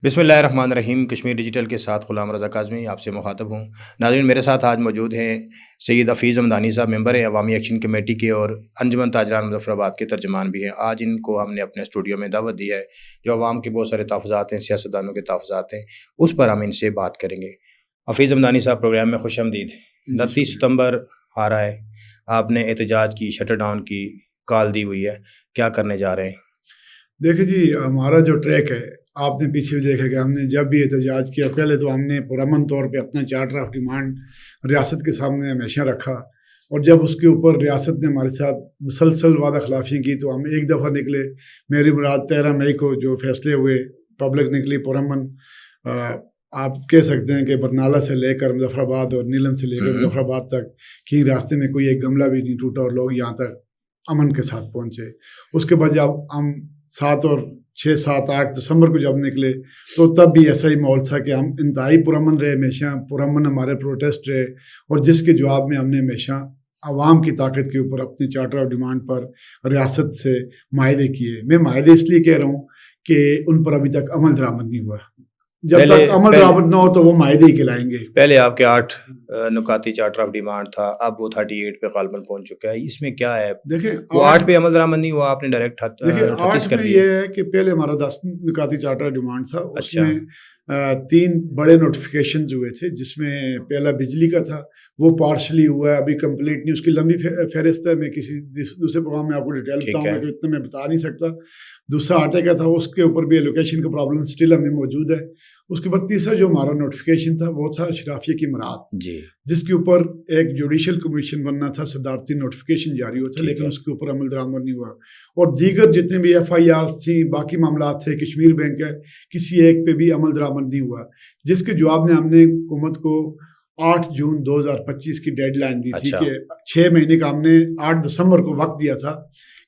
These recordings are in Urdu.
بسم اللہ الرحمن الرحیم۔ کشمیر ڈیجیٹل کے ساتھ غلام رضا کاظمی آپ سے مخاطب ہوں۔ ناظرین، میرے ساتھ آج موجود ہیں سید حفیظ حمدانی صاحب، ممبر عوامی ایکشن کمیٹی کے اور انجمن تاجران مظفر آباد کے ترجمان بھی ہیں۔ آج ان کو ہم نے اپنے اسٹوڈیو میں دعوت دی ہے۔ جو عوام کے بہت سارے تحفظات ہیں، سیاستدانوں کے تحفظات ہیں، اس پر ہم ان سے بات کریں گے۔ حفیظ حمدانی صاحب، پروگرام میں خوش آمدید۔ 29 ستمبر آ رہا ہے، آپ نے احتجاج کی، شٹر ڈاؤن کی کال دی ہوئی ہے، کیا کرنے جا رہے ہیں؟ دیکھیں جی، ہمارا جو ٹریک ہے، آپ نے پیچھے بھی دیکھا کہ ہم نے جب بھی احتجاج کیا، پہلے تو ہم نے پرامن طور پہ اپنا چارٹر آف ڈیمانڈ ریاست کے سامنے ہمیشہ رکھا، اور جب اس کے اوپر ریاست نے ہمارے ساتھ مسلسل وعدہ خلافیاں کی تو ہم ایک دفعہ نکلے۔ میری مراد 13 مئی کو جو فیصلے ہوئے، پبلک نکلی پرامن، آپ کہہ سکتے ہیں کہ برنالہ سے لے کر مظفر آباد اور نیلم سے لے کر مظفر آباد تک کہیں راستے میں کوئی ایک گملہ بھی نہیں ٹوٹا، اور لوگ یہاں تک امن کے ساتھ پہنچے۔ اس کے بعد جب ہم 7 اور 6، 7، 8 دسمبر کو جب نکلے تو تب بھی ایسا ہی ماحول تھا کہ ہم انتہائی پرامن رہے، ہمیشہ پرامن ہمارے پروٹیسٹ رہے، اور جس کے جواب میں ہم نے ہمیشہ عوام کی طاقت کے اوپر اپنے چارٹر آف ڈیمانڈ پر ریاست سے معاہدے کیے۔ میں معاہدے اس لیے کہہ رہا ہوں کہ ان پر ابھی تک عمل درآمد نہیں ہوا۔ جب تک عمل درآمد نہ ہو تو وہ معاہدے ہی کہلائیں گے۔ پہلے آپ کے 8 نکاتی چارٹر آف ڈیمانڈ تھا، اب وہ 38 پہ غالباً پہنچ چکا ہے۔ اس میں کیا ہے؟ دیکھیں، وہ 8 پہ عمل درآمد نہیں ہوا، آپ نے ڈائریکٹ 38 کر میں دیا۔ یہ ہے کہ پہلے ہمارا 10 نکاتی چارٹر ڈیمانڈ تھا، اس اچھا۔ میں 3 بڑے نوٹیفیکیشنز ہوئے تھے، جس میں پہلا بجلی کا تھا، وہ پارشلی ہوا ہے، ابھی کمپلیٹ نہیں، اس کی لمبی فہرست ہے، میں کسی دوسرے پروگرام میں آپ کو ڈیٹیل بتاؤں گا، اتنا میں بتا نہیں سکتا۔ دوسرا آٹے کا تھا، اس کے اوپر بھی ایلوکیشن کا پرابلم سٹل ہمیں موجود ہے۔ اس کے بعد تیسرا جو ہمارا نوٹیفیکیشن تھا وہ تھا اشرافیہ کی مراعات، جی، جس کے اوپر ایک جوڈیشل کمیشن بننا تھا، صدارتی نوٹیفیکیشن جاری ہوا تھا، لیکن اس کے اوپر عمل درآمد نہیں ہوا۔ اور دیگر جتنے بھی FIRs تھیں، باقی معاملات تھے، کشمیر بینک ہے، کسی ایک پہ بھی عمل درآمد نہیں ہوا، جس کے جواب میں ہم نے حکومت کو 8 جون 2025 کی ڈیڈ لائن دی تھی کہ 6 مہینے کا ہم نے 8 دسمبر کو وقت دیا تھا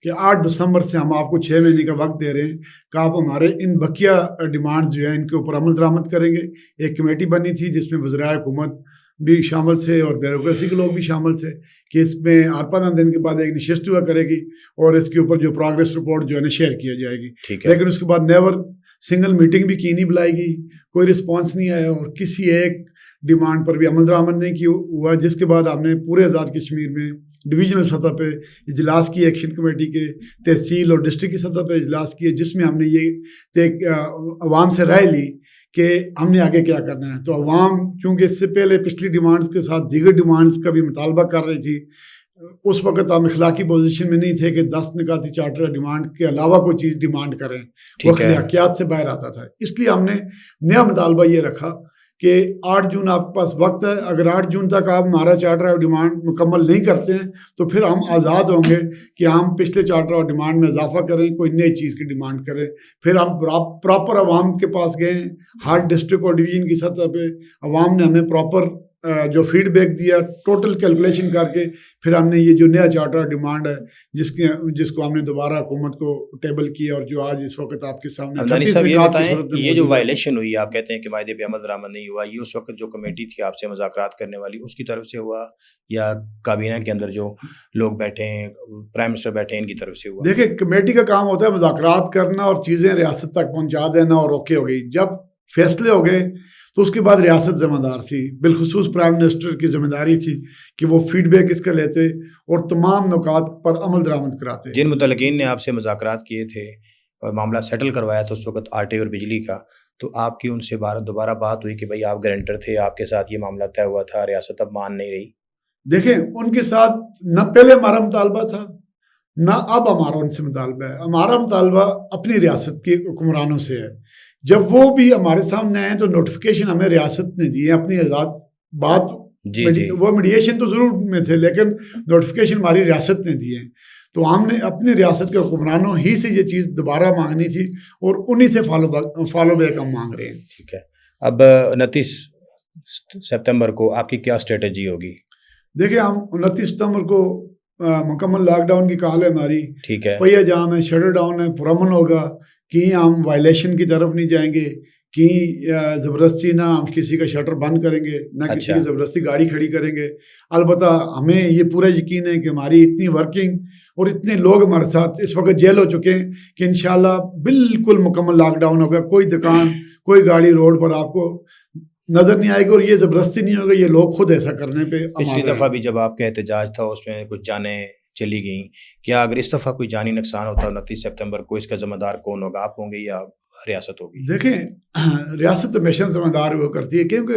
کہ 8 دسمبر سے ہم آپ کو 6 مہینے کا وقت دے رہے ہیں کہ آپ ہمارے ان بقیہ ڈیمانڈ جو ہیں ان کے اوپر عمل درآمد کریں گے۔ ایک کمیٹی بنی تھی جس میں وزرائے حکومت بھی شامل تھے اور بیوروکریسی کے لوگ بھی شامل تھے کہ اس میں 15 دن کے بعد ایک نشست ہوا کرے گی اور اس کے اوپر جو پروگریس رپورٹ جو ہے نا شیئر کیا جائے گی۔ لیکن اس کے بعد نیور سنگل میٹنگ بھی کی نہیں بلائی گئی، کوئی رسپانس نہیں آیا، اور کسی ایک ڈیمانڈ پر بھی عمل درآمد نہیں ہوا، جس کے بعد ہم نے پورے آزاد کشمیر میں ڈویژنل سطح پہ اجلاس کیے، ایکشن کمیٹی کے، تحصیل اور ڈسٹرکٹ کی سطح پہ اجلاس کیے، جس میں ہم نے یہ عوام سے رائے لی کہ ہم نے آگے کیا کرنا ہے۔ تو عوام چونکہ اس سے پہلے پچھلی ڈیمانڈز کے ساتھ دیگر ڈیمانڈز کا بھی مطالبہ کر رہی تھی، اس وقت ہم اخلاقی پوزیشن میں نہیں تھے کہ 10 نکاتی چارٹر ڈیمانڈ کے علاوہ کوئی چیز ڈیمانڈ کریں، وہ اخلاقیات سے باہر آتا تھا۔ اس لیے ہم نے نیا مطالبہ یہ رکھا کہ 8 جون آپ کے پاس وقت ہے، اگر 8 جون تک آپ ہمارا چارٹر آف ڈیمانڈ مکمل نہیں کرتے ہیں تو پھر ہم آزاد ہوں گے کہ ہم پچھلے چارٹر آف ڈیمانڈ میں اضافہ کریں، کوئی نئی چیز کی ڈیمانڈ کریں۔ پھر ہم پراپر عوام کے پاس گئے، ہر ڈسٹرکٹ اور ڈویژن کی سطح پہ عوام نے ہمیں پراپر جو فیڈ بیک دیا، ٹوٹل کیلکولیشن کر کے پھر ہم نے یہ جو نیا چارٹر ڈیمانڈ ہے جس کو ہم نے دوبارہ حکومت کو ٹیبل کیا، اور جو آج اس وقت آپ کے سامنے یہ جو وائلیشن ہوئی، آپ کہتے ہیں کہ معاہدے پہ عمل درآمد نہیں ہوا، یہ اس وقت جو کمیٹی تھی آپ سے مذاکرات کرنے والی، اس کی طرف سے ہوا یا کابینہ کے اندر جو لوگ بیٹھے ہیں، پرائم منسٹر بیٹھے ہیں، ان کی طرف سے ہوا؟ دیکھیں، کمیٹی کا کام ہوتا ہے مذاکرات کرنا اور چیزیں ریاست تک پہنچا دینا، اور اوکے ہو گئی۔ جب فیصلے ہو گئے تو اس کے بعد ریاست ذمہ دار تھی، بالخصوص پرائم منسٹر کی ذمہ داری تھی کہ وہ فیڈ بیک اس کا لیتے اور تمام نکات پر عمل درآمد کراتے۔ جن متعلقین نے آپ سے مذاکرات کیے تھے اور معاملہ سیٹل کروایا تھا اس وقت آٹے اور بجلی کا، تو آپ کی ان سے دوبارہ بات ہوئی کہ بھائی آپ گارنٹر تھے، آپ کے ساتھ یہ معاملہ طے ہوا تھا، ریاست اب مان نہیں رہی؟ دیکھیں، ان کے ساتھ نہ پہلے ہمارا مطالبہ تھا نہ اب ہمارا ان سے مطالبہ ہے۔ ہمارا مطالبہ اپنی ریاست کے حکمرانوں سے ہے۔ جب وہ بھی ہمارے سامنے آئے تو نوٹیفیکیشن ہمیں ریاست نے دی ہے اپنی آزاد بات، وہ میڈیشن تو ضرور میں تھے لیکن نوٹیفیکیشن ہماری ریاست نے دی ہے، تو ہم نے اپنی ریاست کے حکمرانوں ہی سے یہ چیز دوبارہ مانگنی تھی اور انہی سے فالو بیک ہم مانگ رہے ہیں۔ ٹھیک ہے، اب 29 سپتمبر کو آپ کی کیا اسٹریٹجی ہوگی؟ دیکھیں، ہم 29 ستمبر کو مکمل لاک ڈاؤن کی کال ہے ہماری، ٹھیک ہے، پہیا جام ہے، شٹر ڈاؤن ہے، پرامن ہوگا، کہیں ہم وائلیشن کی طرف نہیں جائیں گے، کہ زبردستی نہ ہم کسی کا شٹر بند کریں گے، نہ کسی کی زبردستی گاڑی کھڑی کریں گے. البتہ ہمیں یہ پورا یقین ہے کہ ہماری اتنی ورکنگ اور اتنے لوگ ہمارے ساتھ اس وقت جیل ہو چکے ہیں کہ انشاءاللہ بالکل مکمل لاک ڈاؤن ہوگا. کوئی دکان کوئی گاڑی روڈ پر آپ کو نظر نہیں آئے گی، اور یہ زبردستی نہیں ہوگا، یہ لوگ خود ایسا کرنے پہ. پچھلی دفعہ بھی جب آپ کا احتجاج تھا اس میں کچھ جانیں چلی گئیں، کیا اگر اس دفعہ کوئی جانی نقصان ہوتا ہے 29 سپتمبر کو، اس کا ذمہ دار کون ہوگا؟ آپ ہوں گے یا ریاست ہوگی؟ دیکھیں ریاست ہمیشہ ذمہ دار ہوا کرتی ہے، کیونکہ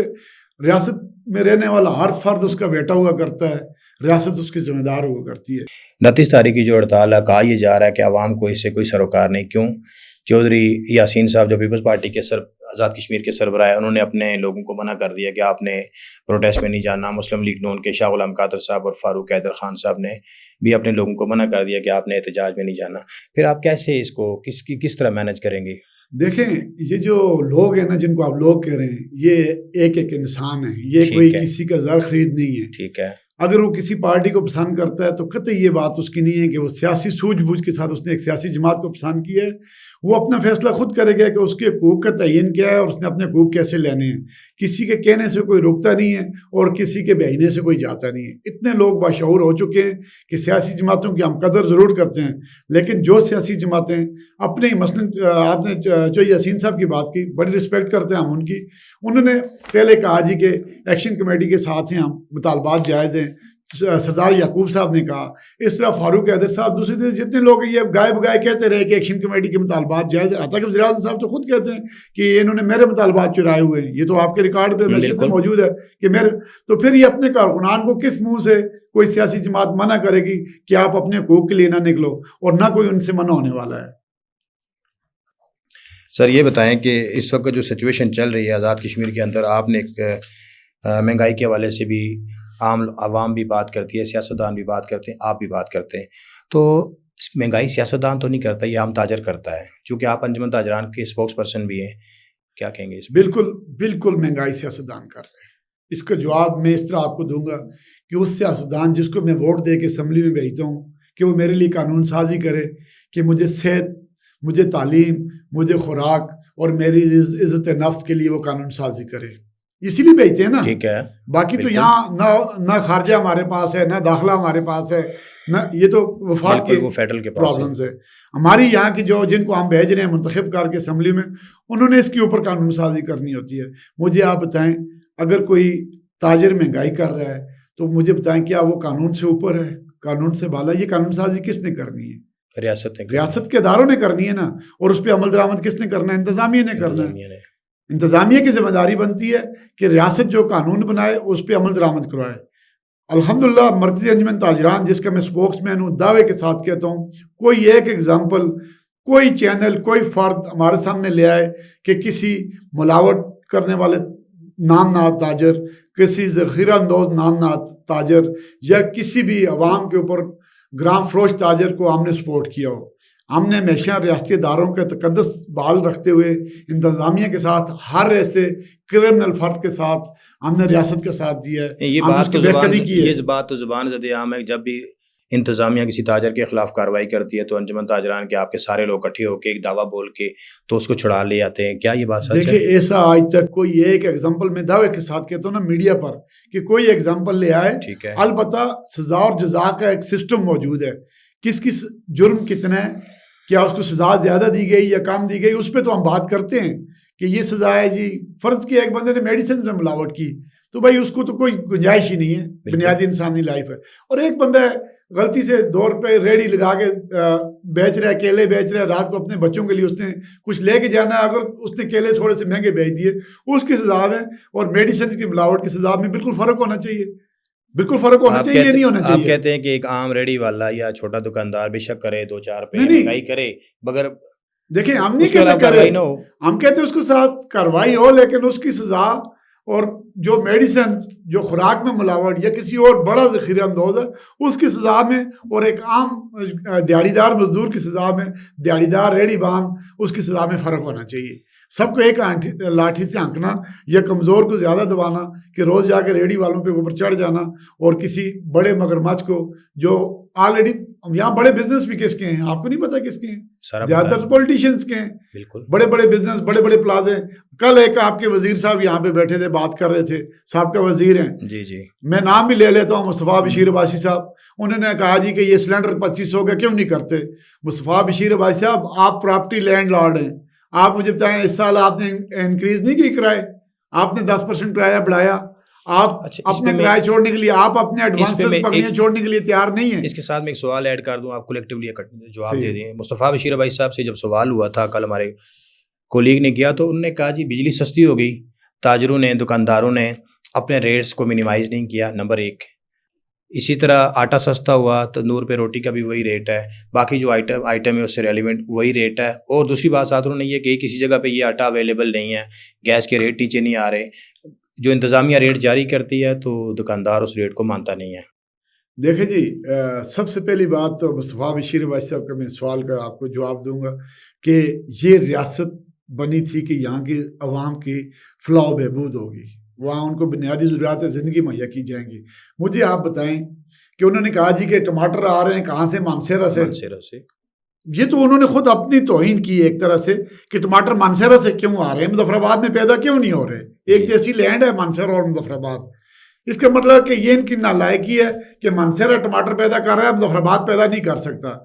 ریاست میں رہنے والا ہر فرد اس کا بیٹا ہوا کرتا ہے، ریاست اس کی ذمہ دار ہوا کرتی ہے. 29 تاریخ کی جو ہڑتال ہے، کہا یہ جا رہا ہے کہ عوام کو اس سے کوئی سروکار نہیں. کیوں؟ چودھری یاسین صاحب جو پیپلز پارٹی کے آزاد کشمیر کے سربراہ ہیں، انہوں نے اپنے لوگوں کو منع کر دیا کہ آپ نے پروٹیسٹ میں نہیں جانا. مسلم لیگ نون کے شاہ غلام قادر صاحب اور فاروق حیدر خان صاحب نے بھی اپنے لوگوں کو منع کر دیا کہ آپ نے احتجاج میں نہیں جانا. پھر آپ کیسے اس کو کس طرح مینج کریں گے؟ دیکھیں یہ جو لوگ ہیں نا، جن کو آپ لوگ کہہ رہے ہیں، یہ ایک انسان ہے، یہ کوئی کسی کا زر خرید نہیں ہے. ٹھیک ہے. اگر وہ کسی پارٹی کو پسند کرتا ہے تو قطعی یہ بات اس کی نہیں ہے کہ وہ سیاسی سوجھ بوجھ کے ساتھ اس نے ایک سیاسی جماعت کو پسند کیا ہے. وہ اپنا فیصلہ خود کرے گا کہ اس کے حقوق کا تعین کیا ہے اور اس نے اپنے حقوق کیسے لینے ہیں. کسی کے کہنے سے کوئی رکتا نہیں ہے اور کسی کے بہینے سے کوئی جاتا نہیں ہے. اتنے لوگ باشعور ہو چکے ہیں کہ سیاسی جماعتوں کی ہم قدر ضرور کرتے ہیں، لیکن جو سیاسی جماعتیں اپنے مثلاً آپ نے جو یاسین صاحب کی بات کی، بڑی رسپیکٹ کرتے ہیں ہم ان کی. انہوں نے پہلے کہا جی کہ ایکشن کمیٹی کے ساتھ ہیں، ہم مطالبات جائز ہیں. سردار یعقوب صاحب نے کہا، اس طرح فاروق حیدر صاحب، دوسری طرح جتنے لوگ یہ گائے بگائے کہتے رہے کہ ایکشن کمیٹی کے مطالبات جائز ہے. حتیٰ کہ وزیر اعظم صاحب تو خود کہتے ہیں کہ انہوں نے میرے مطالبات چرائے ہوئے ہیں. یہ تو آپ کے ریکارڈ پہ میسج سے موجود ہے کہ میرے. تو پھر یہ اپنے کارکنان کو کس منہ سے کوئی سیاسی جماعت منع کرے گی کہ آپ اپنے حقوق کے لیے نہ نکلو، اور نہ کوئی ان سے منع ہونے والا ہے. سر یہ بتائیں کہ اس وقت جو سچویشن چل رہی ہے آزاد کشمیر کے اندر، آپ نے ایک مہنگائی کے حوالے سے بھی عوام بھی بات کرتی ہے، سیاستدان بھی بات کرتے ہیں، آپ بھی بات کرتے ہیں. تو مہنگائی سیاستدان تو نہیں کرتا، یہ عام تاجر کرتا ہے، چونکہ آپ انجمن تاجران کے اسپوکس پرسن بھی ہیں. کیا کہیں گے اس میں؟ بالکل مہنگائی سیاستدان کر رہے ہیں. اس کا جواب میں اس طرح آپ کو دوں گا کہ اس سیاستدان جس کو میں ووٹ دے کے اسمبلی میں بھیجتا ہوں کہ وہ میرے لیے قانون سازی کرے کہ مجھے صحت، مجھے تعلیم، مجھے خوراک اور میری عزت نفس کے لیے وہ قانون سازی کرے، اسی لیے بھیجتے ہیں نا. ٹھیک ہے. باقی تو یہاں نہ خارجہ ہمارے پاس ہے، نہ داخلہ ہمارے پاس ہے، نہ یہ تو وفاق کے پرابلمز ہے. ہماری یہاں کی جن کو ہم بھیج رہے ہیں منتخب کر کے اسمبلی میں، انہوں نے اس کے اوپر قانون سازی کرنی ہوتی ہے. مجھے آپ بتائیں، اگر کوئی تاجر مہنگائی کر رہا ہے تو مجھے بتائیں کیا وہ قانون سے اوپر ہے، قانون سے بالا؟ یہ قانون سازی کس نے کرنی ہے؟ ریاست کے اداروں نے کرنی ہے نا. اور اس پہ عمل درآمد کس نے کرنا ہے؟ انتظامیہ نے کرنا ہے. انتظامیہ کی ذمہ داری بنتی ہے کہ ریاست جو قانون بنائے اس پہ عمل درآمد کروائے. الحمدللہ مرکزی انجمن تاجران، جس کا میں اسپوکس مین ہوں، دعوے کے ساتھ کہتا ہوں، کوئی ایک ایگزامپل، کوئی چینل، کوئی فرد ہمارے سامنے لے آئے کہ کسی ملاوٹ کرنے والے نام نہاد تاجر، کسی ذخیرہ اندوز نام نہاد تاجر یا کسی بھی عوام کے اوپر گرام فروش تاجر کو ہم نے سپورٹ کیا ہو. ہم نے ہمیشہ ریاستی اداروں کا تقدس بحال رکھتے ہوئے انتظامیہ کے ساتھ، ہر ایسے کرمنل فرد کے ساتھ ہم نے ریاست کا ساتھ دیا ہے. یہ بات تو زبان زد عام ہے. جب بھی انتظامیہ کسی تاجر کے خلاف کارروائی کرتی ہے تو انجمن تاجران کے آپ کے سارے لوگ اکٹھے ہو کے ایک دعویٰ بول کے تو اس کو چھڑا لے آتے ہیں. کیا یہ بات سچ ہے؟ دیکھیں ایسا آج تک کوئی ایک ایگزامپل میں دعوے کے ساتھ کہتا ہوں نا میڈیا پر کہ کوئی ایگزامپل لے آئے. ٹھیک ہے. البتہ سزا اور جزا کا ایک سسٹم موجود ہے. کس جرم کتنا ہے، کیا اس کو سزا زیادہ دی گئی یا کم دی گئی، اس پہ تو ہم بات کرتے ہیں کہ یہ سزا ہے. جی فرض کیا ایک بندے نے میڈیسن میں ملاوٹ کی تو بھائی اس کو تو کوئی گنجائش ہی نہیں ہے، بنیادی انسانی لائف ہے. اور ایک بندہ غلطی سے 2 روپے ریڑھی لگا کے بیچ رہا ہے، کیلے بیچ رہا ہے، رات کو اپنے بچوں کے لیے اس نے کچھ لے کے جانا ہے، اگر اس نے کیلے تھوڑے سے مہنگے بیچ دیے، اس کی سزا میں اور میڈیسن کی ملاوٹ کی سزا میں بالکل فرق ہونا چاہیے. بالکل فرق ہونا چاہیے، یہ نہیں ہونا چاہیے. آپ کہتے ہیں کہ ایک عام ریڑھی والا یا چھوٹا دکاندار بے شک کرے 2-4 روپے مہنگائی کرے، مگر دیکھیں ہم نہیں کہتے کرے، ہم کہتے اس کے ساتھ کارروائی ہو، لیکن اس کی سزا اور جو میڈیسن، جو خوراک میں ملاوٹ یا کسی اور بڑا ذخیرہ اندوز ہے اس کی سزا میں، اور ایک عام دیہڑی دار مزدور کی سزا میں، دیہڑی دار ریڑھی بان اس کی سزا میں فرق ہونا چاہیے. سب کو ایک لاٹھی سے ہانکنا یا کمزور کو زیادہ دبانا کہ روز جا کے ریڑھی والوں پہ اوپر چڑھ جانا, اور کسی بڑے مگرمچھ کو جو آلریڈی یہاں بڑے بزنس بھی کس کے ہیں آپ کو نہیں پتا کس کے ہیں, زیادہ تر پولیٹیشینس کے ہیں, بالکل بڑے بڑے بزنس, بڑے بڑے پلازے. کل ایک آپ کے وزیر صاحب یہاں پہ بیٹھے تھے, بات کر رہے تھے, صاحب کا وزیر ہیں, جی جی میں نام بھی لے لیتا ہوں, مصطفیٰ بشیر عباسی صاحب. انہوں نے کہا جی کہ یہ سلنڈر 2500 کا کیوں نہیں کرتے. مصطفیٰ بشیر عباسی صاحب آپ پراپرٹی لینڈ لارڈ ہیں, آپ مجھے بتائیں اس سال آپ نے انکریز نہیں کی کرائے, آپ نے 10% کرایہ بڑھایا, آپ اپنے کرایہ چھوڑنے کے لیے, آپ اپنے ایڈوانسز پکڑیاں چھوڑنے کے لیے تیار نہیں ہیں. اس کے ساتھ میں ایک سوال ایڈ کر دوں, آپ کولیکٹیولی جواب دے دیں. مصطفیٰ بشیر عباسی صاحب سے جب سوال ہوا تھا کل ہمارے کولیگ نے کیا, تو انہوں نے کہا جی بجلی سستی ہو گئی, تاجروں نے دکانداروں نے اپنے ریٹس کو منیمائز نہیں کیا, نمبر ایک. اسی طرح آٹا سستا ہوا, تندور پہ روٹی کا بھی وہی ریٹ ہے, باقی جو آئٹم ہے اس سے ریلیونٹ وہی ریٹ ہے. اور دوسری بات ساتھوں نے یہ کہ کسی جگہ پہ یہ آٹا اویلیبل نہیں ہے, گیس کے ریٹ نیچے نہیں آ رہے, جو انتظامیہ ریٹ جاری کرتی ہے تو دکاندار اس ریٹ کو مانتا نہیں ہے. دیکھیں جی, سب سے پہلی بات تو مصطفیٰ بشیر عباسی صاحب کا میں سوال کا آپ کو جواب دوں گا کہ یہ ریاست بنی تھی کہ یہاں کی عوام کی فلاح و بہبود ہوگی, وہاں ان کو بنیادی ضروریات زندگی مہیا کی جائیں گی. مجھے آپ بتائیں کہ انہوں نے کہا جی کہ ٹماٹر آ رہے ہیں کہاں سے, مانسہرہ سے. یہ تو انہوں نے خود اپنی توہین کی ایک طرح سے کہ ٹماٹر مانسہرہ سے کیوں آ رہے ہیں, مظفر آباد میں پیدا کیوں نہیں ہو رہے. ایک جیسی لینڈ ہے مانسہرہ اور مظفر آباد. اس کا مطلب کہ یہ ان کی نالائکی ہے کہ مانسہرہ ٹماٹر پیدا کر رہا ہے, مظفر آباد پیدا نہیں کر سکتا.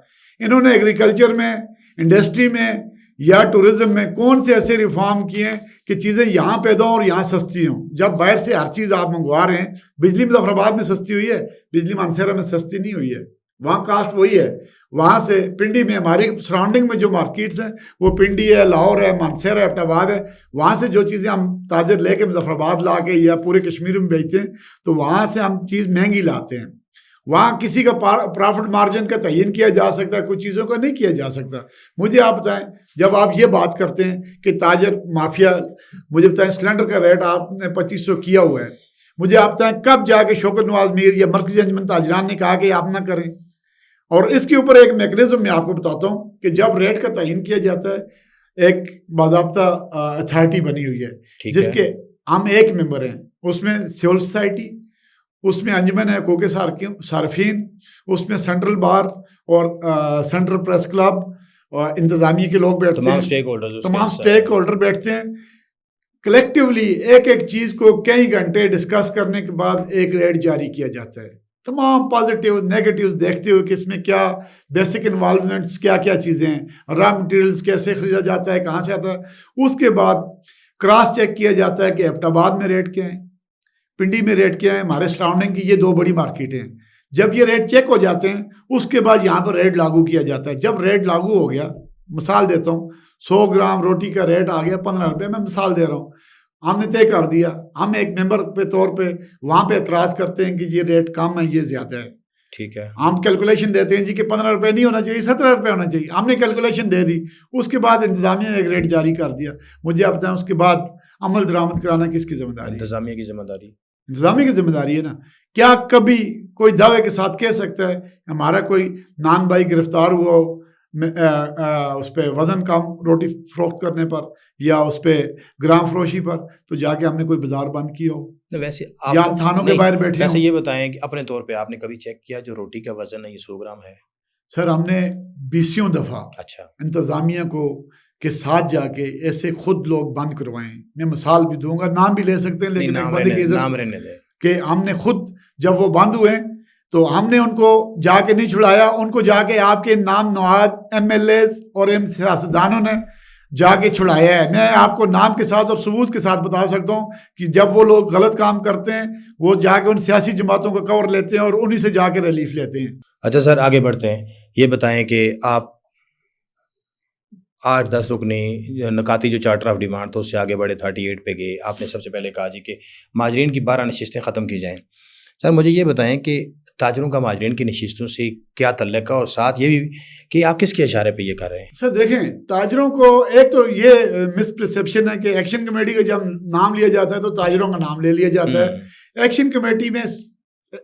انہوں نے ایگریکلچر میں, انڈسٹری میں یا ٹورزم میں کون سے ایسے ریفارم کیے ہیں کہ چیزیں یہاں پیدا ہوں اور یہاں سستی ہوں. جب باہر سے ہر چیز آپ منگوا رہے ہیں, بجلی مظفر آباد میں سستی ہوئی ہے, بجلی مانسہرہ میں سستی نہیں ہوئی ہے, وہاں کاسٹ وہی ہے. وہاں سے پنڈی میں ہماری سراؤنڈنگ میں جو مارکیٹس ہیں وہ پنڈی ہے, لاہور ہے, مانسہرہ ہے, ایبٹ آباد ہے. وہاں سے جو چیزیں ہم تاجر لے کے مظفر آباد لا کے یا پورے کشمیر میں بیچتے ہیں تو وہاں سے ہم چیز مہنگی لاتے ہیں. وہاں کسی کا پرافٹ مارجن کا تعین کیا جا سکتا ہے, کچھ چیزوں کا نہیں کیا جا سکتا. مجھے آپ بتائیں, جب آپ یہ بات کرتے ہیں کہ تاجر مافیا, مجھے بتائیں سلنڈر کا ریٹ آپ نے 2500 کیا ہوا ہے, مجھے آپ بتائیں کب جا کے شوکت نواز میر یا مرکزی انجمن تاجران نے کہا کہ آپ نہ کریں. اور اس کے اوپر ایک میکنزم میں آپ کو بتاتا ہوں کہ جب ریٹ کا تعین کیا جاتا ہے, ایک باضابطہ اتھارٹی بنی ہوئی ہے جس کے ہم ایک ممبر ہیں. اس میں سول سوسائٹی, اس میں انجمن ہے حقوق صارفین, اس میں سینٹرل بار اور سینٹرل پریس کلب اور انتظامیہ کے لوگ بیٹھتے ہیں, تمام سٹیک ہولڈر بیٹھتے ہیں. کلیکٹیولی ایک ایک چیز کو کئی گھنٹے ڈسکس کرنے کے بعد ایک ریٹ جاری کیا جاتا ہے, تمام پازیٹیو نیگیٹیوز دیکھتے ہوئے کہ اس میں کیا بیسک انوالومنٹس کیا کیا چیزیں ہیں, را مٹیریلز کیسے خریدا جاتا ہے, کہاں سے آتا ہے. اس کے بعد کراس چیک کیا جاتا ہے کہ ایبٹ آباد میں ریٹ کیا ہیں, پنڈی میں ریٹ کیا ہے, ہمارے سراؤنڈنگ کی یہ 2 بڑی مارکیٹیں ہیں. جب یہ ریٹ چیک ہو جاتے ہیں اس کے بعد یہاں پر ریٹ لاگو کیا جاتا ہے. جب ریٹ لاگو ہو گیا, مثال دیتا ہوں, 100 گرام روٹی کا ریٹ آ گیا 15 روپے, میں مثال دے رہا ہوں, ہم نے طے کر دیا, ہم ایک ممبر پہ طور پہ وہاں پہ اعتراض کرتے ہیں کہ یہ ریٹ کم ہے, یہ زیادہ ہے. ٹھیک ہے, ہم کیلکولیشن دیتے ہیں جی کہ 15 روپے نہیں ہونا چاہیے, 17 روپے ہونا چاہیے. ہم نے کیلکولیشن دے دی, اس کے بعد انتظامیہ نے ایک ریٹ جاری کر دیا. مجھے آپ بتائیں اس کے بعد عمل درآمد کرانا کس کی ذمہ داری؟ انتظامیہ کی ذمہ داری. انتظامیہ کی ذمہ داری ہے نا. کیا کبھی کوئی دعوے کے ساتھ کہہ سکتا ہے ہمارا کوئی نان بھائی گرفتار ہوا ہو اس پہ وزن کم روٹی فروخت کرنے پر یا اس پہ گرام فروشی پر, تو جا کے ہم نے کوئی بازار بند کیا ہو, ویسے یا ہم تھانوں کے باہر بیٹھے ویسے یہ بتائیں کہ اپنے طور پہ آپ نے کبھی چیک کیا جو روٹی کا وزن ہے یہ 100 گرام ہے؟ سر ہم نے 20 دفعہ اچھا انتظامیہ کو کے ساتھ جا کے ایسے خود لوگ بند کروائے ہیں. میں مثال بھی دوں گا, نام بھی لے سکتے ہیں لیکن ایک بندے کی عزت کہ ہم نے خود جب وہ بند ہوئے تو ہم نے ان کو جا کے نہیں چھڑایا, ان کو جا کے آپ کے نام نواد ایم ایل ایز اور سیاستدانوں نے جا کے چھڑایا ہے. میں آپ کو نام کے ساتھ اور ثبوت کے ساتھ بتا سکتا ہوں کہ جب وہ لوگ غلط کام کرتے ہیں وہ جا کے ان سیاسی جماعتوں کا کور لیتے ہیں اور انہی سے جا کے ریلیف لیتے ہیں. اچھا سر, آگے بڑھتے ہیں. یہ بتائیں کہ آپ 8-10 رکنی نکاتی جو چارٹر آف ڈیمانڈ تو اس سے آگے بڑھے 38 پہ گئے. آپ نے سب سے پہلے کہا جی کہ مہاجرین کی 12 نشستیں ختم کی جائیں. سر مجھے یہ بتائیں کہ تاجروں کا مہاجرین کی نشستوں سے کیا تعلق ہے, اور ساتھ یہ بھی کہ آپ کس کے اشارے پہ یہ کر رہے ہیں؟ سر دیکھیں, تاجروں کو ایک تو یہ مس پرسیپشن ہے کہ ایکشن کمیٹی کا جب نام لیا جاتا ہے تو تاجروں کا نام لے لیا جاتا ہے. ایکشن کمیٹی میں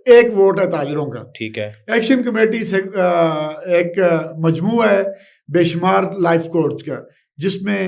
ایک ووٹ ہے تاجروں کا. ٹھیک ہے, ایکشن کمیٹی سے ایک مجموعہ ہے بے شمار لائف کورٹس کا, جس میں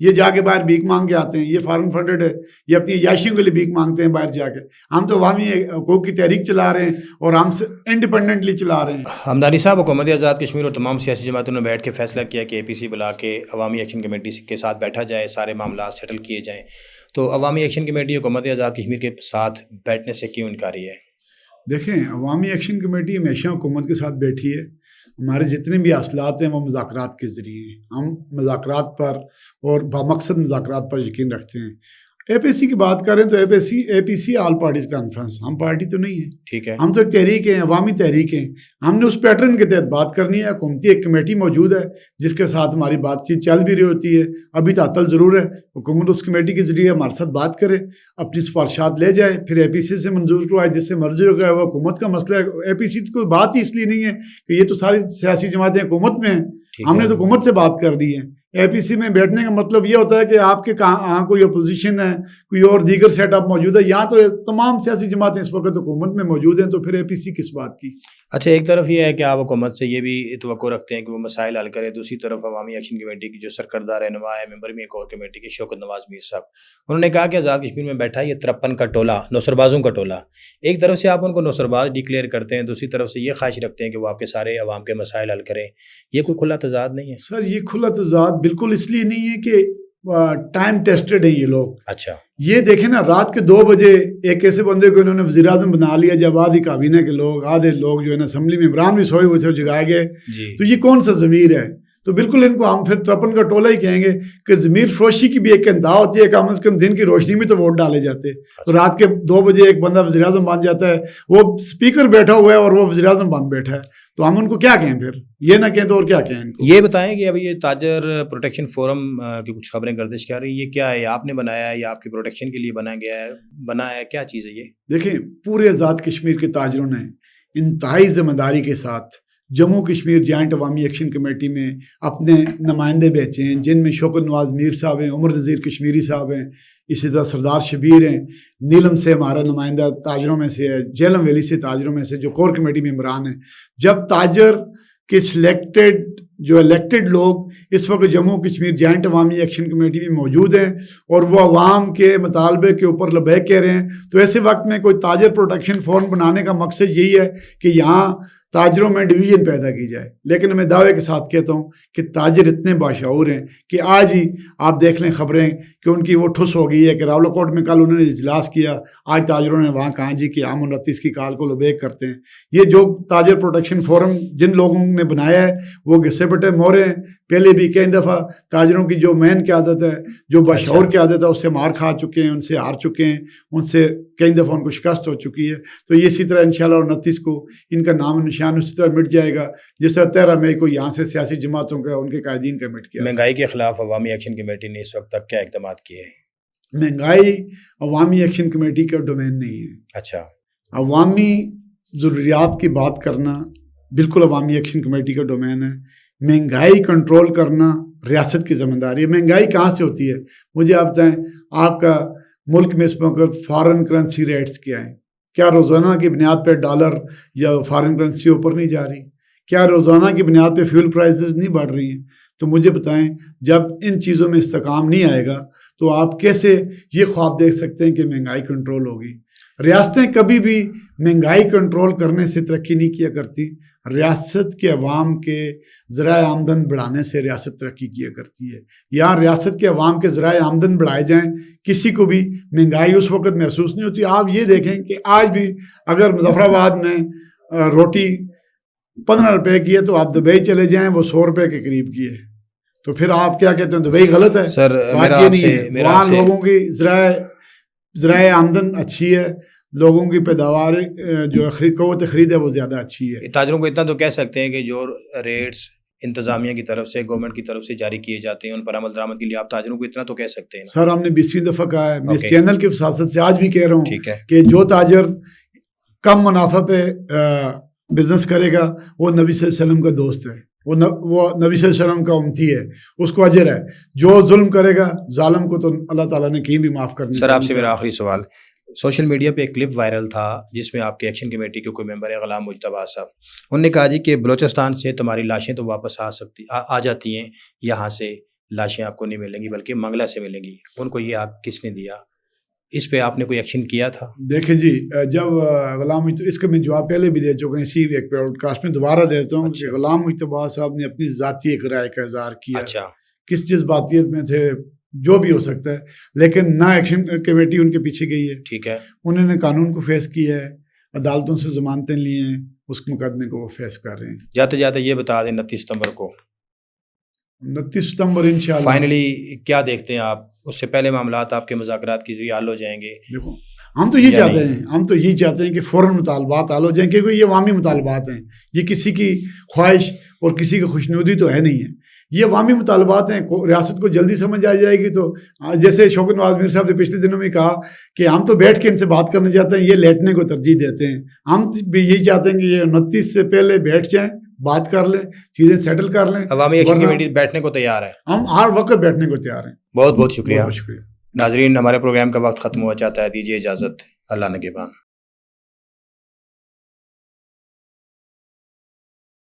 یہ جا کے باہر بھیک مانگ کے آتے ہیں, یہ فارن فنڈڈ ہے, یہ اپنی عیاشیوں کے لیے بھیک مانگتے ہیں باہر جا کے. ہم تو عوامی حقوق کی تحریک چلا رہے ہیں اور ہم انڈیپینڈنٹلی چلا رہے ہیں. ہمدانی صاحب, حکومت آزاد کشمیر اور تمام سیاسی جماعتوں نے بیٹھ کے فیصلہ کیا کہ APC بلا کے عوامی ایکشن کمیٹی کے ساتھ بیٹھا جائے, سارے معاملات سیٹل کیے جائیں. تو عوامی ایکشن کمیٹی حکومت آزاد کشمیر کے ساتھ بیٹھنے سے کیوں انکاری ہے؟ دیکھیں, عوامی ایکشن کمیٹی ہمیشہ حکومت کے ساتھ بیٹھی ہے. ہمارے جتنے بھی حاصلات ہیں وہ مذاکرات کے ذریعے ہیں. ہم مذاکرات پر اور بامقصد مذاکرات پر یقین رکھتے ہیں. APC کی بات کریں تو APC آل پارٹیز کانفرنس, ہم پارٹی تو نہیں ہے. ٹھیک ہے, ہم تو ایک تحریک ہیں, عوامی تحریک ہیں. ہم نے اس پیٹرن کے تحت بات کرنی ہے. حکومتی ایک کمیٹی موجود ہے جس کے ساتھ ہماری بات چیت چل بھی رہی ہوتی ہے. ابھی تعطل ضرور ہے, حکومت اس کمیٹی کے ذریعے ہمارے ساتھ بات کرے, اپنی سفارشات لے جائے, پھر APC سے منظور کروائے, جس سے مرضی ہو گیا وہ حکومت کا مسئلہ ہے. APC کو بات ہی اس لیے نہیں ہے کہ یہ تو ساری سیاسی جماعتیں حکومت میں ہیں, ہم نے تو حکومت سے بات کر دی ہے. APC میں بیٹھنے کا مطلب یہ ہوتا ہے کہ آپ کے کہاں کوئی اپوزیشن ہے, کوئی اور دیگر سیٹ اپ موجود ہے. یہاں تو تمام سیاسی جماعتیں اس وقت حکومت میں موجود ہیں, تو پھر APC کس بات کی. اچھا, ایک طرف یہ ہے کہ آپ حکومت سے یہ بھی توقع رکھتے ہیں کہ وہ مسائل حل کرے, دوسری طرف عوامی ایکشن کمیٹی کی جو سرکردہ رہنما ہے, ممبر بھی ایک اور کمیٹی کے شوکت نواز میر صاحب, انہوں نے کہا کہ آزاد کشمیر میں بیٹھا یہ 53 کا ٹولہ, نوسربازوں کا ٹولہ. ایک طرف سے آپ ان کو نوسرباز ڈکلیئر کرتے ہیں, دوسری طرف سے یہ خواہش رکھتے ہیں کہ وہ آپ کے سارے عوام کے مسائل حل کریں. یہ کوئی کھلا تضاد نہیں ہے؟ سر, یہ کھلا تضاد بالکل اس لیے نہیں ہے کہ ٹائم ٹیسٹڈ ہیں یہ لوگ. اچھا, یہ دیکھیں نا, رات کے 2 بجے ایک ایسے بندے کو انہوں نے وزیر اعظم بنا لیا, جب آدھی کابینہ کے لوگ, آدھے لوگ جو ہے نا اسمبلی میں عمران بھی سوئے ہوئے تھے, جگائے گئے. تو یہ کون سا ضمیر ہے؟ تو بالکل ان کو ہم پھر 53 کا ٹولہ ہی کہیں گے کہ ضمیر فروشی کی بھی ایک انتہا ہوتی ہے. کم از کم دن کی روشنی میں تو ووٹ ڈالے جاتے. تو رات کے 2 بجے ایک بندہ وزیر اعظم بن جاتا ہے, وہ اسپیکر بیٹھا ہوا ہے اور وہ وزیر اعظم بن بیٹھا ہے. تو ہم ان کو کیا کہیں؟ پھر یہ نہ کہیں تو اور کیا کہیں ان کو؟ یہ بتائیں کہ ابھی یہ تاجر پروٹیکشن فورم کی کچھ خبریں گردش کر رہی ہیں, یہ کیا ہے؟ آپ نے بنایا ہے یا آپ کی پروٹیکشن کے لیے بنایا گیا ہے, بنایا ہے, کیا چیز ہے یہ؟ دیکھیں, پورے آزاد کشمیر کے تاجروں نے انتہائی ذمہ داری کے ساتھ جموں کشمیر جوائنٹ عوامی ایکشن کمیٹی میں اپنے نمائندے بھیجے ہیں, جن میں شوکت نواز میر صاحب ہیں, عمر نذیر کشمیری صاحب ہیں, اسی طرح سردار شبیر ہیں, نیلم سے ہمارا نمائندہ تاجروں میں سے ہے, جیلم ویلی سے تاجروں میں سے جو کور کمیٹی میں ممبران ہیں. جب تاجر کے الیکٹڈ لوگ اس وقت جموں کشمیر جوائنٹ عوامی ایکشن کمیٹی میں موجود ہیں اور وہ عوام کے مطالبے کے اوپر لبیک کہہ رہے ہیں, تو ایسے وقت میں کوئی تاجر پروٹیکشن فورم بنانے کا مقصد یہی ہے کہ یہاں تاجروں میں ڈویژن پیدا کی جائے. لیکن میں دعوے کے ساتھ کہتا ہوں کہ تاجر اتنے باشعور ہیں کہ آج ہی آپ دیکھ لیں خبریں کہ ان کی وہ ٹھس ہو گئی ہے کہ راولاکوٹ میں کل انہوں نے اجلاس کیا, آج تاجروں نے وہاں کہا جی کہ ہم 29 کی کال کو لبیک کرتے ہیں. یہ جو تاجر پروٹیکشن فورم جن لوگوں نے بنایا ہے وہ گھسے پٹے مورے ہیں. پہلے بھی کئی دفعہ تاجروں کی جو مین قیادت ہے, جو باشعور قیادت ہے, اس سے مار کھا چکے ہیں, ان سے ہار چکے ہیں, ان سے کئی دفعہ ان کو شکست ہو چکی ہے. تو یہ اسی طرح انشاءاللہ 29 کو ان کا نام نشان اسی طرح مٹ جائے گا جس طرح 13 مئی کو یہاں سے سیاسی جماعتوں کا ان کے قائدین کا مٹ کیا. مہنگائی کے خلاف عوامی ایکشن کمیٹی نے اس وقت تک کیا اقدامات کیے ہیں؟ مہنگائی عوامی ایکشن کمیٹی کا ڈومین نہیں ہے. اچھا, عوامی ضروریات کی بات کرنا بالکل عوامی ایکشن کمیٹی کا ڈومین ہے. مہنگائی کنٹرول کرنا ریاست کی ذمہ داری ہے. مہنگائی کہاں سے ہوتی ہے مجھے آپ بتائیں؟ آپ کا ملک میں اس وقت فارن کرنسی ریٹس کیا ہیں؟ کیا روزانہ کی بنیاد پہ ڈالر یا فارن کرنسی اوپر نہیں جا رہی؟ کیا روزانہ کی بنیاد پہ فیول پرائسز نہیں بڑھ رہی ہیں؟ تو مجھے بتائیں, جب ان چیزوں میں استحکام نہیں آئے گا تو آپ کیسے یہ خواب دیکھ سکتے ہیں کہ مہنگائی کنٹرول ہوگی؟ ریاستیں کبھی بھی مہنگائی کنٹرول کرنے سے ترقی نہیں کیا کرتی. ریاست کے عوام کے ذرائع آمدن بڑھانے سے ریاست ترقی کیا کرتی ہے. یہاں ریاست کے عوام کے ذرائع آمدن بڑھائے جائیں, کسی کو بھی مہنگائی اس وقت محسوس نہیں ہوتی. آپ یہ دیکھیں کہ آج بھی اگر مظفر آباد میں روٹی 15 روپے کی ہے تو آپ دبئی چلے جائیں, وہ 100 روپے کے قریب کی ہے. تو پھر آپ کیا کہتے ہیں دبئی غلط ہے؟ سر بات یہ نہیں ہے. وہاں لوگوں کی ذرائع آمدن اچھی ہے, لوگوں کی پیداوار جو قوت خرید ہے وہ زیادہ اچھی ہے. تاجروں کو اتنا تو کہہ سکتے ہیں کہ جو ریٹس انتظامیہ کی طرف سے, گورنمنٹ کی طرف سے جاری کیے جاتے ہیں, ان پر عمل درآمد کے لیے آپ تاجروں کو اتنا تو کہہ سکتے ہیں. سر ہم نے 20ویں دفعہ کہا ہے, میں اس چینل کی وساطت سے آج بھی کہہ رہا ہوں ٹھیک ہے کہ جو تاجر کم منافع پہ بزنس کرے گا وہ نبی صلی اللہ علیہ وسلم کا دوست ہے, وہ نبی صلی اللہ علیہ وسلم کا امتی ہے, اس کو اجر ہے. جو ظلم کرے گا ظالم کو تو اللہ تعالیٰ نے کہیں بھی معاف کرنے. سر آپ سے میرا آخری سوال, سوشل میڈیا پہ ایک کلپ وائرل تھا جس میں آپ کے ایکشن کمیٹی کے کوئی ممبر ہے غلام مجتبیٰ صاحب, انہوں نے کہا جی کہ بلوچستان سے تمہاری لاشیں تو واپس آ جاتی ہیں یہاں سے, لاشیں آپ کو نہیں ملیں گی بلکہ منگلہ سے ملیں گی، ان کو یہ آپ کس نے دیا؟ اس پہ آپ نے کوئی ایکشن کیا تھا؟ دیکھیں جی، جب غلام اس کا میں جواب پہلے بھی دے چکا ہوں، اسی ایک پوڈ کاسٹ میں دوبارہ دیتا ہوں کہ غلام مجتبیٰ صاحب نے اپنی ذاتی ایک رائے کا اظہار کیا، اچھا، کس جذباتیت میں تھے جو بھی ہو سکتا ہے، لیکن نہ ایکشن کمیٹی ان کے پیچھے گئی ہے، ٹھیک ہے، انہوں نے قانون کو فیس کیا ہے، عدالتوں سے ضمانتیں لی ہیں، اس مقدمے کو وہ فیس کر رہے ہیں۔ جاتے جاتے یہ بتا دیں 29 ستمبر کو 29 ستمبر انشاءاللہ فائنلی کیا دیکھتے ہیں آپ؟ اس سے پہلے معاملات آپ کے مذاکرات کے ذریعے حل ہو جائیں گے؟ دیکھو ہم تو یہ چاہتے ہیں، ہم تو یہ چاہتے ہیں کہ فوراً مطالبات حل ہو جائیں، کیونکہ یہ عوامی مطالبات ہیں، یہ کسی کی خواہش اور کسی کی خوشنودی تو ہے نہیں ہے، یہ عوامی مطالبات ہیں، ریاست کو جلدی سمجھ آ جائے گی تو جیسے شوکت نواز میر صاحب نے پچھلے دنوں میں کہا کہ ہم تو بیٹھ کے ان سے بات کرنا چاہتے ہیں، یہ لیٹنے کو ترجیح دیتے ہیں، ہم بھی یہی چاہتے ہیں کہ یہ 29 سے پہلے بیٹھ جائیں، بات کر لیں، چیزیں سیٹل کر لیں۔ عوامی ایکشن کمیٹی بیٹھنے کو تیار ہے؟ ہم ہر وقت بیٹھنے کو تیار ہیں۔ بہت بہت شکریہ بہت شکریہ۔ ناظرین، ہمارے پروگرام کا وقت ختم ہوا چاہتا ہے، دیجیے اجازت، اللہ نگہبان۔